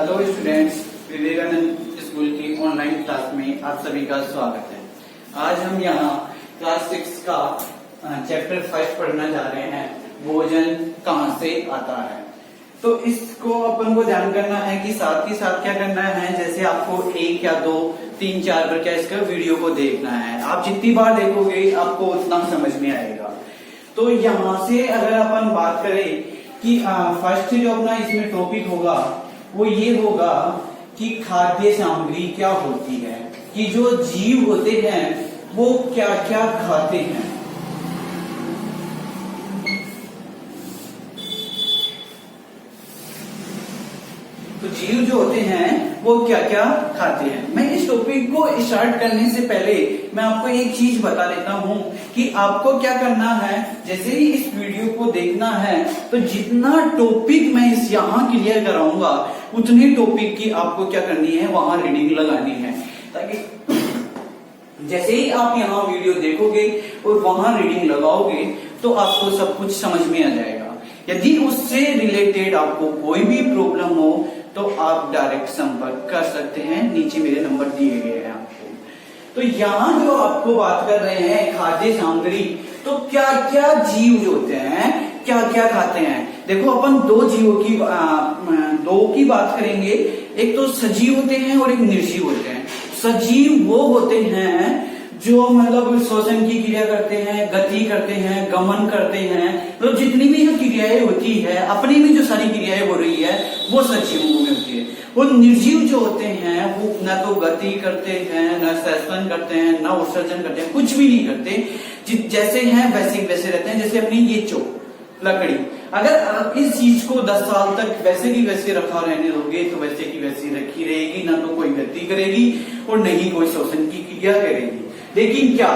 Hello students, Vivekananda school की online class में आप सभी का स्वागत है। आज हम यहाँ क्लास 6 का चैप्टर 5 पढ़ना जा रहे हैं, भोजन कहाँ से आता है। तो इसको अपन को ध्यान करना है कि साथ ही साथ क्या करना है, जैसे आपको 1 या 2 3 4 बार क्या इसका वीडियो को देखना है। आप जितनी बार देखोगे आपको उतना समझ में आएगा। तो यहाँ से अगर अपन बात करें कि फर्स्ट जो अपना इसमें टॉपिक होगा वो ये होगा कि खाद्य सामग्री क्या होती है, कि जो जीव होते हैं वो क्या क्या खाते हैं। तो जीव जो होते हैं वो क्या क्या खाते हैं। मैं इस टॉपिक को स्टार्ट करने से पहले मैं आपको एक चीज बता देता हूं कि आपको क्या करना है। जैसे ही इस वीडियो को देखना है तो जितना टॉपिक मैं इस यहाँ क्लियर कराऊंगा उतनी टॉपिक की आपको क्या करनी है, वहां रीडिंग लगानी है, ताकि जैसे ही आप यहाँ वीडियो देखोगे और वहां रीडिंग लगाओगे तो आपको सब कुछ समझ में आ जाएगा। यदि उससे रिलेटेड आपको कोई भी प्रॉब्लम हो तो आप डायरेक्ट संपर्क कर सकते हैं, नीचे मेरे नंबर दिए गए हैं आपको। तो यहाँ जो आपको बात कर रहे हैं खाद्य सामग्री, तो क्या क्या जीव जो होते हैं क्या क्या खाते हैं। देखो अपन दो की बात करेंगे, एक तो सजीव होते हैं और एक निर्जीव होते हैं। सजीव वो होते हैं जो मतलब श्वसन की क्रिया करते हैं, गति करते हैं, गमन करते हैं, मतलब जितनी भी जो क्रियाएं होती है, अपनी भी जो सारी क्रियाएं हो रही है वो सजीवों में होती है। वो निर्जीव जो होते हैं वो न तो गति करते हैं, न श्वसन करते हैं, न उत्सर्जन करते हैं, कुछ भी नहीं करते। जैसे हैं वैसे वैसे रहते हैं। जैसे अपनी ये लकड़ी, अगर इस चीज को 10 साल तक वैसे की वैसे रखा रहने दोगे तो वैसे की वैसी रखी रहेगी, ना तो कोई गति करेगी और न ही कोई श्वसन की क्रिया करेगी। लेकिन क्या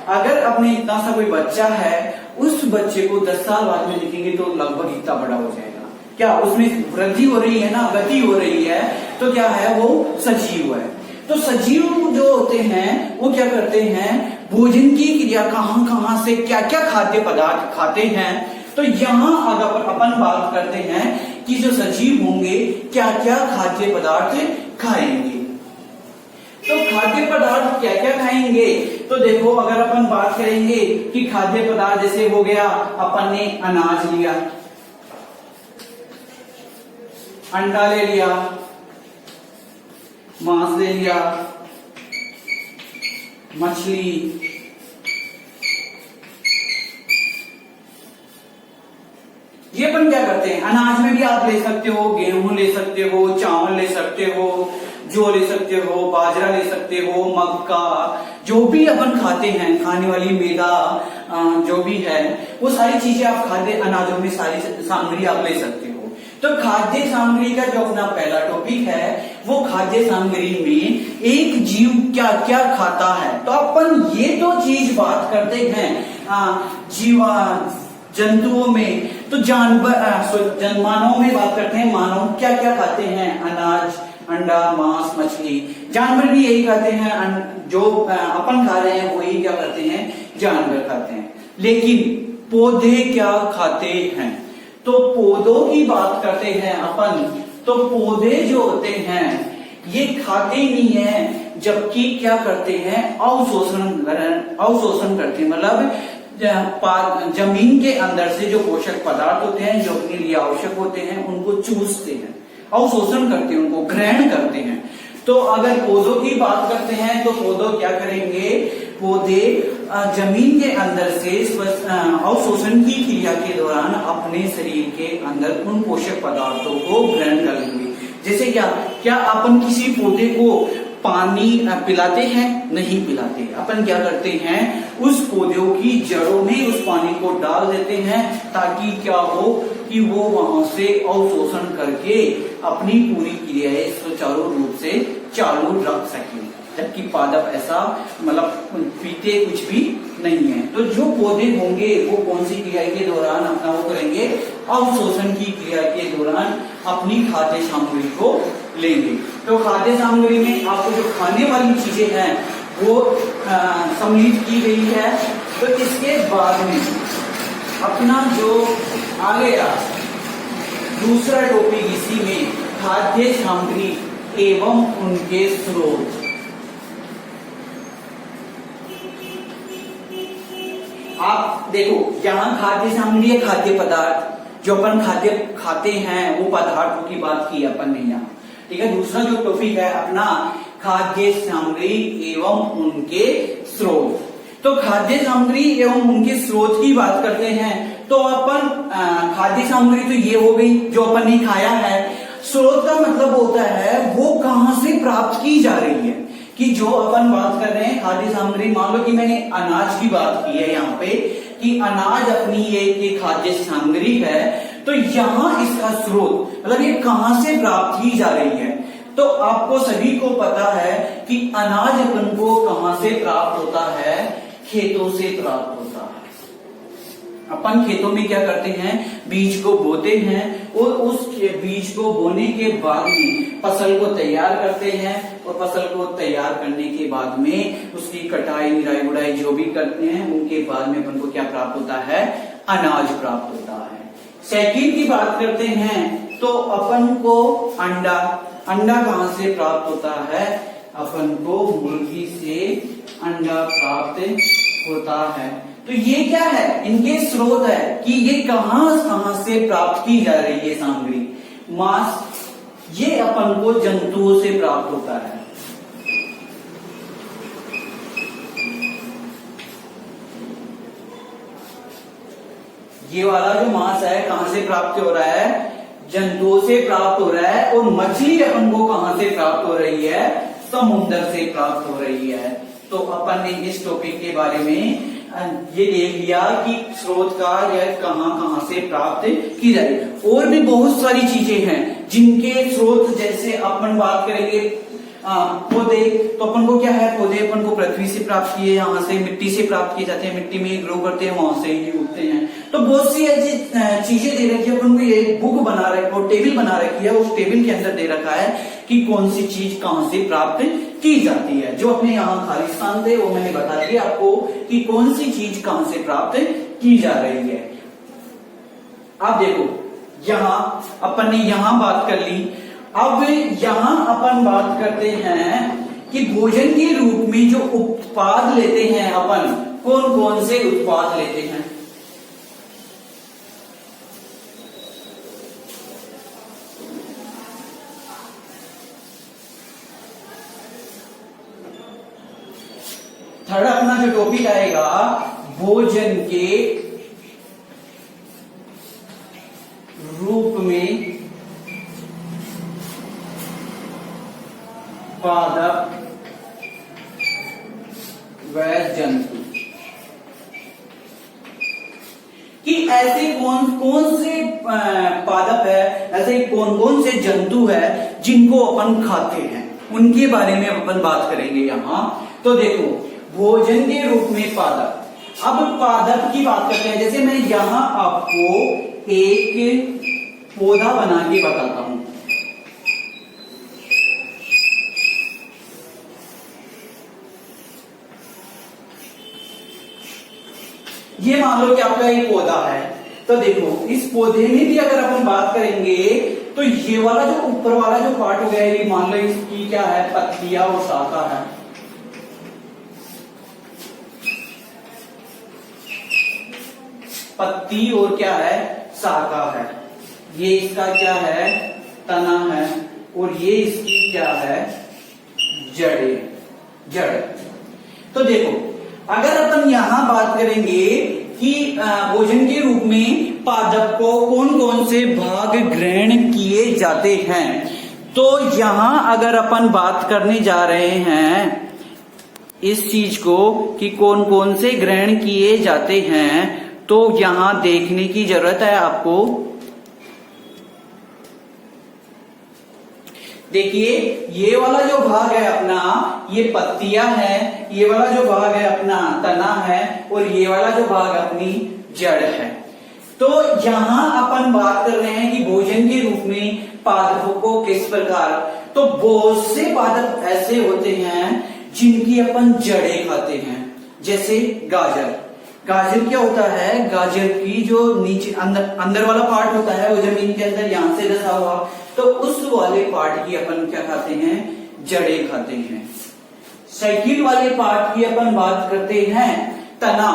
अगर अपने इतना सा कोई बच्चा है, उस बच्चे को 10 साल बाद में देखेंगे तो लगभग इतना बड़ा हो जाएगा। क्या उसमें वृद्धि हो रही है ना, गति हो रही है, तो क्या है वो सजीव है। तो सजीव जो होते हैं वो क्या करते हैं, भोजन की क्रिया कहां कहां से क्या क्या खाद्य पदार्थ खाते हैं। तो यहाँ अगर अपन बात करते हैं कि जो सजीव होंगे क्या क्या खाद्य पदार्थ खाएंगे। तो खाद्य पदार्थ क्या क्या खाएंगे, तो देखो अगर अपन बात करेंगे कि खाद्य पदार्थ जैसे हो गया, अपन ने अनाज लिया, अंडा ले लिया, मांस ले लिया, मछली, ये अपन क्या करते हैं। अनाज में भी आप ले सकते हो, गेहूं ले सकते हो, चावल ले सकते हो, जौ ले सकते हो, बाजरा ले सकते हो, मक्का, जो भी अपन खाते हैं, खाने वाली मैदा जो भी है वो सारी चीजें आप खाद्य अनाजों में सारी सामग्री आप ले सकते हो। तो खाद्य सामग्री का जो अपना पहला टॉपिक है वो खाद्य सामग्री में एक जीव क्या क्या खाता है। तो अपन ये तो चीज बात करते हैं जीवा जंतुओं में, तो जानवर मानव में बात करते हैं। मानव क्या क्या खाते हैं, अनाज, अंडा, मांस, मछली। जानवर भी यही खाते हैं, जो अपन खा रहे हैं वही क्या करते हैं, जानवर खाते हैं। लेकिन पौधे क्या खाते हैं, तो पौधों की बात करते हैं अपन। तो पौधे जो होते हैं ये खाते नहीं है, जबकि क्या करते हैं, अवशोषण करते हैं। मतलब जमीन के अंदर से जो पोषक पदार्थ होते हैं जो अपने लिए आवश्यक होते हैं उनको चूसते हैं, अवशोषण करते हैं, उनको ग्रहण करते हैं। तो अगर पौधों की बात करते हैं तो पौधों क्या करेंगे, पौधे जमीन के अंदर से अवशोषण की क्रिया के दौरान अपने शरीर के अंदर उन पोषक पदार्थों को ग्रहण कर लेंगे। जैसे क्या अपन किसी पौधे को पानी पिलाते हैं, नहीं पिलाते। अपन क्या करते हैं, उस पौधों की जड़ों में उस पानी को डाल देते हैं ताकि क्या हो कि वो वहां से अवशोषण करके अपनी पूरी क्रियाएं सुचारू रूप से चालू रख सके। जबकि पादप ऐसा मतलब पीते कुछ भी नहीं है। तो जो पौधे होंगे वो कौन सी क्रिया के दौरान अपना वो करेंगे, अवशोषण की क्रिया के दौरान अपनी खाद्य सामग्री को लेंगे। तो खाद्य सामग्री में आपको जो खाने वाली चीजें हैं वो सम्मिलित की गई है। तो इसके बाद में अपना जो आगे दूसरा टॉपिक इसी में खाद्य सामग्री एवं उनके स्रोत। आप देखो यहाँ खाद्य सामग्री है, खाद्य पदार्थ जो अपन खाद्य खाते हैं वो पदार्थों की बात की अपन ने यहाँ, ठीक है। दूसरा जो टॉपिक है अपना खाद्य सामग्री एवं उनके स्रोत। तो खाद्य सामग्री एवं उनके स्रोत की बात करते हैं तो अपन खाद्य सामग्री तो ये हो गई जो अपन ने खाया है। स्रोत का मतलब होता है वो कहां से प्राप्त की जा रही है, कि जो अपन बात कर रहे हैं खाद्य सामग्री, मान लो कि मैंने अनाज की बात की है यहाँ पे कि अनाज अपनी एक खाद्य सामग्री है, तो यहाँ इसका स्रोत मतलब ये कहां से प्राप्त की जा रही है। तो आपको सभी को पता है कि अनाज अपन को कहां से प्राप्त होता है, खेतों से प्राप्त होता है। अपन खेतों में क्या करते हैं, बीज को बोते हैं और उस बीज को बोने के बाद में फसल को तैयार करते हैं और फसल को तैयार करने के बाद में उसकी कटाई निराई गुड़ाई जो भी करते हैं उनके बाद में अपन को क्या प्राप्त होता है, अनाज प्राप्त होता है। सेकंड की बात करते हैं तो अपन को अंडा, अंडा कहां से प्राप्त होता है, अपन को मुर्गी से अंडा प्राप्त होता है। तो ये क्या है, इनके स्रोत है कि ये कहां से प्राप्त की जा रही है सामग्री। मांस ये अपन को जंतुओं से प्राप्त होता है। ये वाला जो मांस है कहां से प्राप्त हो रहा है, जंतुओं से प्राप्त हो रहा है। और मछली अपन को कहां से प्राप्त हो रही है, समुद्र से प्राप्त हो रही है। तो अपन ने इस टॉपिक के बारे में ये देख लिया कि स्रोत का यह कहां से प्राप्त की जाए। और भी बहुत सारी चीजें हैं जिनके स्रोत, जैसे अपन बात करेंगे पौधे, तो अपन को क्या है, पौधे अपन को पृथ्वी से प्राप्त किए, यहाँ से मिट्टी से प्राप्त किए जाते हैं, मिट्टी में ग्रो करते हैं, वहां से ही उगते हैं। तो बहुत सी ऐसी चीजें दे रखी है अपन को, ये बुक बना रखी है, टेबल बना रखी है, उस टेबल के अंदर दे रखा है कि कौन सी चीज कहां से प्राप्त की जाती है। जो अपने यहाँ खालिस्तान थे वो मैंने बता दिया आपको कि कौन सी चीज कहां से प्राप्त की जा रही है। आप देखो यहाँ अपन ने यहाँ बात कर ली, अब यहाँ अपन बात करते हैं कि भोजन के रूप में जो उत्पाद लेते हैं अपन, कौन कौन से उत्पाद लेते हैं। थर्ड अपना जो टॉपिक आएगा भोजन के रूप में पादप व जंतु, कि ऐसे कौन कौन से पादप है, ऐसे कौन कौन से जंतु है जिनको अपन खाते हैं, उनके बारे में अपन बात करेंगे यहाँ। तो देखो भोजन के रूप में पादप, अब पादप की बात करते हैं। जैसे मैं यहाँ आपको एक पौधा बना के बताता हूं। ये मान लो कि आपका एक पौधा है, तो देखो इस पौधे में भी अगर अपन बात करेंगे तो ये वाला जो ऊपर वाला जो पार्ट हो गया, ये मान लो इसकी क्या है, पत्तियां और शाखा है। पत्ती और क्या है, शाखा है। ये इसका क्या है, तना है, और ये इसकी क्या है, जड़। तो देखो अगर अपन यहां बात करेंगे कि भोजन के रूप में पादप को कौन कौन से भाग ग्रहण किए जाते हैं, तो यहां अगर अपन बात करने जा रहे हैं इस चीज को कि कौन कौन से ग्रहण किए जाते हैं, तो यहां देखने की जरूरत है आपको। देखिए ये वाला जो भाग है अपना, ये पत्तियां है, ये वाला जो भाग है अपना तना है, और ये वाला जो भाग अपनी जड़ है। तो यहां अपन बात कर रहे हैं कि भोजन के रूप में पादपों को किस प्रकार, तो बहुत से पादप ऐसे होते हैं जिनकी अपन जड़ें खाते हैं। जैसे गाजर, गाजर क्या होता है, गाजर की जो नीचे अंदर वाला पार्ट होता है वो जमीन के अंदर यहां से धसा हुआ, तो उस वाले पार्ट की अपन क्या खाते हैं, जड़ें खाते हैं। साइकिल वाले पार्ट की अपन बात करते हैं, तना।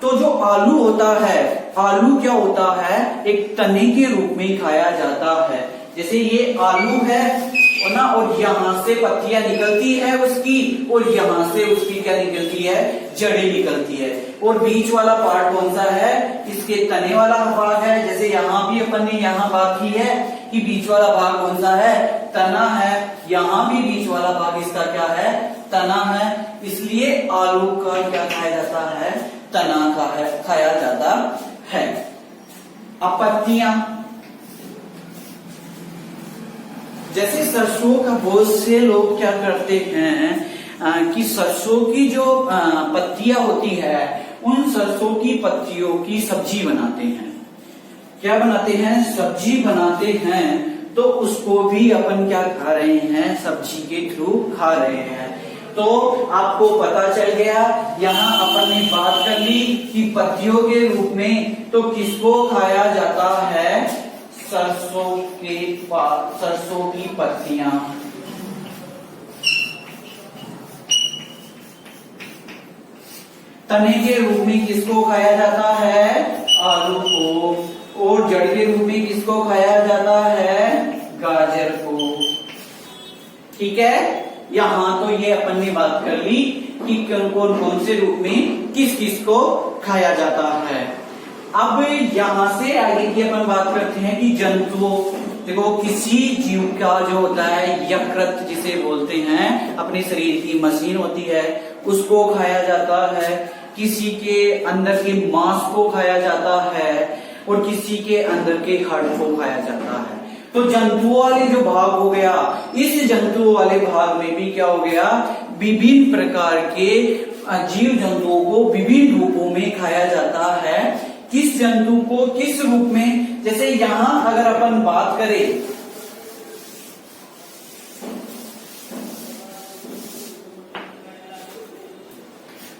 तो जो आलू होता है, आलू क्या होता है, एक तने के रूप में खाया जाता है। जैसे ये आलू है ना, और यहाँ से पत्तियां निकलती है उसकी, और यहाँ से उसकी क्या निकलती है, जड़ें निकलती है। और बीच वाला पार्ट कौन सा है, इसके तने वाला भाग है। जैसे यहाँ भी अपन ने यहाँ बात की है कि बीच वाला भाग कौन सा है, तना है। यहाँ भी बीच वाला भाग इसका क्या है, तना है। इसलिए आलू का क्या खाया जाता है, तना का है, खाया जाता है। अब पत्तियां, जैसे सरसों का बहुत से लोग क्या करते हैं कि सरसों की जो पत्तियां होती है, उन सरसों की पत्तियों की सब्जी बनाते हैं। क्या बनाते हैं, सब्जी बनाते हैं। तो उसको भी अपन क्या खा रहे हैं, सब्जी के थ्रू खा रहे हैं। तो आपको पता चल गया, यहाँ अपन ने बात कर ली कि पत्तियों के रूप में तो किसको खाया जाता है, सरसों की पत्तियां। तने के रूप में किसको खाया जाता है, आलू को। और जड़ के रूप में किसको खाया जाता है, गाजर को। ठीक है, यहाँ तो ये अपन ने बात कर ली कि कौन कौन से रूप में किस किस को खाया जाता है। अब यहां से आगे की अपन बात करते हैं कि जंतुओं। देखो, किसी जीव का जो होता है यकृत जिसे बोलते हैं, अपने शरीर की मशीन होती है, उसको खाया जाता है। किसी के अंदर के मांस को खाया जाता है, और किसी के अंदर के हड्ड को खाया जाता है। तो जंतुओं वाले जो भाग हो गया, इस जंतुओं वाले भाग में भी क्या हो गया, विभिन्न प्रकार के जीव जंतुओं को विभिन्न रूपों में खाया जाता है। किस जंतु को किस रूप में, जैसे यहां अगर अपन बात करें,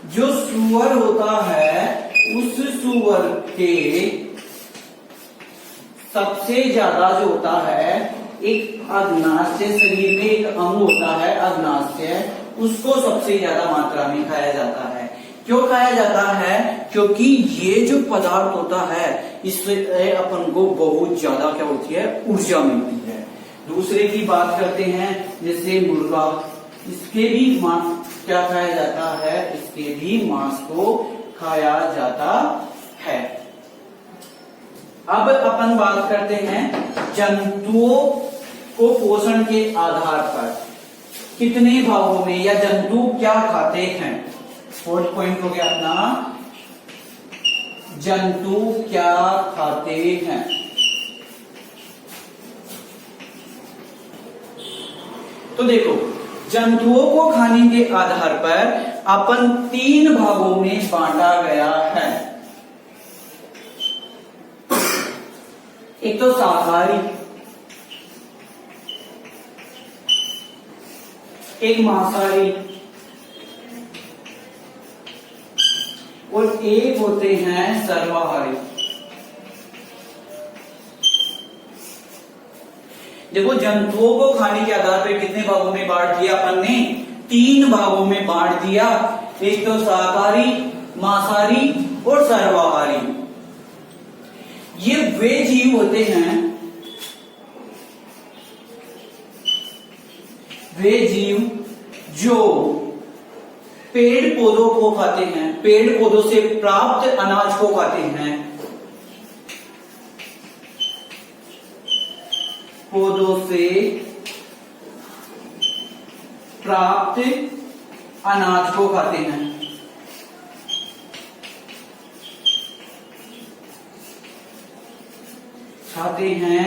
जो सूअर होता है, उस सूअर के सबसे ज्यादा जो होता है, एक अग्नाशय, शरीर में एक अंग होता है अग्नाशय, उसको सबसे ज्यादा मात्रा में खाया जाता है। क्यों खाया जाता है, क्योंकि ये जो पदार्थ होता है, इससे अपन को बहुत ज्यादा क्या होती है, ऊर्जा मिलती है। दूसरे की बात करते हैं, जैसे मुर्गा, इसके भी मांस क्या खाया जाता है, इसके भी मांस को खाया जाता है। अब अपन बात करते हैं जंतुओं को पोषण के आधार पर कितने भागों में, या जंतु क्या खाते हैं। फोर्थ पॉइंट हो गया अपना, जंतु क्या खाते हैं। तो देखो, जंतुओं को खाने के आधार पर अपन 3 भागों में बांटा गया है। एक तो शाकाहारी, एक मांसाहारी, और एक होते हैं सर्वाहारी। देखो, जंतुओं को खाने के आधार पर कितने भागों में बांट दिया अपन ने, 3 भागों में बांट दिया। एक तो शाकाहारी, मांसाहारी और सर्वाहारी। ये वे जीव होते हैं, वे जीव जो पेड़ पौधों को खाते हैं, पेड़ पौधों से प्राप्त अनाज को खाते हैं, पौधों से प्राप्त अनाज को खाते हैं। खाते हैं,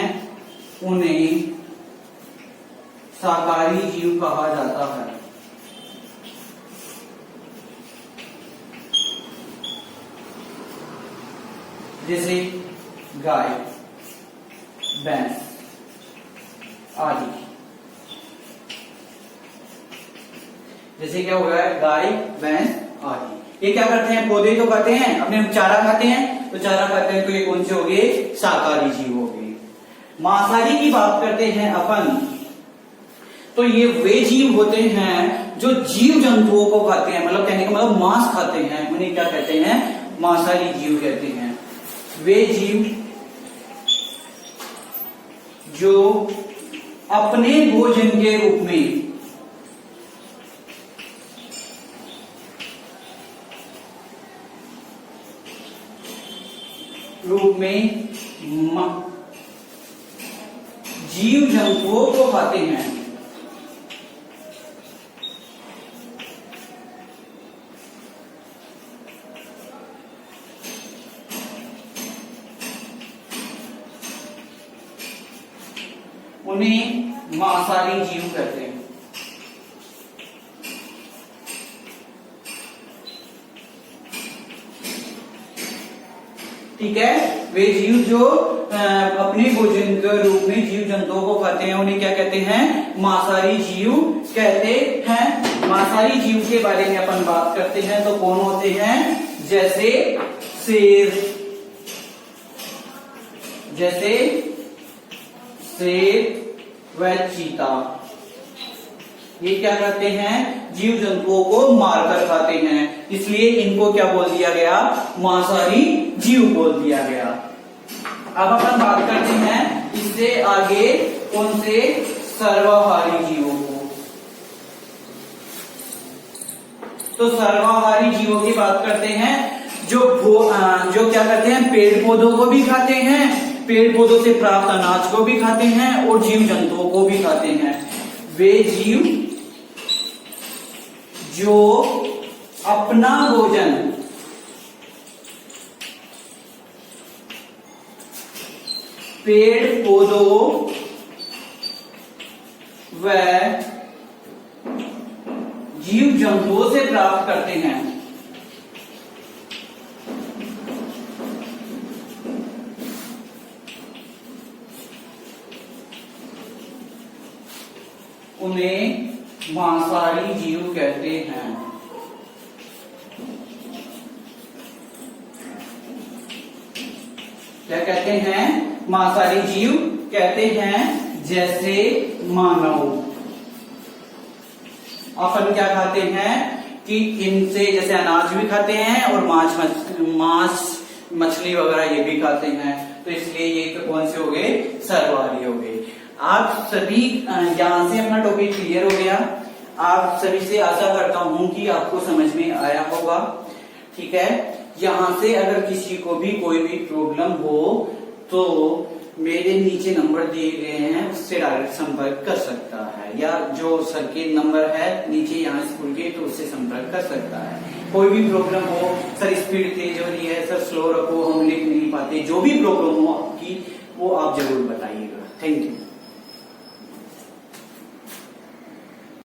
उन्हें शाकाहारी जीव कहा जाता है। जैसे गाय, भैंस आदि। जैसे क्या हो गया, गाय, भैंस आदि। ये क्या करते हैं, पौधे तो खाते हैं, अपने चारा खाते हैं, तो चारा खाते हैं, तो ये कौन से हो गए, शाकाहारी जीव हो गए। मांसाहारी की बात करते हैं अपन, तो ये वे जीव होते हैं जो जीव जंतुओं को खाते हैं, मतलब कहने का मतलब मांस खाते हैं, उन्हें क्या कहते हैं, मांसाहारी जीव कहते हैं। वे जीव जो अपने भोजन के रूप में जीव जंतुओं को खाते हैं, उन्हें मांसाहारी जीव कहते हैं। ठीक है, वे जीव जो अपने भोजन के रूप में जीव जंतुओं को खाते हैं उन्हें क्या कहते हैं, मांसाहारी जीव कहते हैं। मांसाहारी जीव के बारे में अपन बात करते हैं तो कौन होते हैं, जैसे शेर व चीता, ये क्या करते हैं, जीव जंतुओं को मारकर खाते हैं, इसलिए इनको क्या बोल दिया गया, मांसाहारी जीव बोल दिया गया। अब अपन बात करते हैं इससे आगे कौन से, सर्वाहारी जीवों को। तो सर्वाहारी जीवों की बात करते हैं जो क्या करते हैं, पेड़ पौधों को भी खाते हैं, पेड़ पौधों से प्राप्त अनाज को भी खाते हैं और जीव जंतुओं को भी खाते हैं। वे जीव जो अपना भोजन पेड़ पौधों व जीव जंतुओं से प्राप्त करते हैं, उन्हें मांसाहारी जीव कहते हैं। क्या कहते हैं, मांसाहारी जीव कहते हैं। जैसे मानव, अपन क्या खाते हैं कि इनसे जैसे अनाज भी खाते हैं और मांस मछली वगैरह ये भी खाते हैं, तो इसलिए ये कौन से हो गए, सर्वाहारी हो गए। आप सभी यहाँ से अपना टॉपिक क्लियर हो गया। आप सभी से आशा करता हूं कि आपको समझ में आया होगा। ठीक है, यहाँ से अगर किसी को भी कोई भी प्रॉब्लम हो तो मेरे नीचे नंबर दिए गए हैं, उससे डायरेक्ट संपर्क कर सकता है, या जो सर के नंबर है नीचे यहाँ स्कूल के, तो उससे संपर्क कर सकता है। कोई भी प्रॉब्लम हो, सर स्पीड तेज हो रही है, सर स्लो रखो, हम लिख नहीं पाते, जो भी प्रॉब्लम हो आपकी वो आप जरूर बताइएगा। Thank you.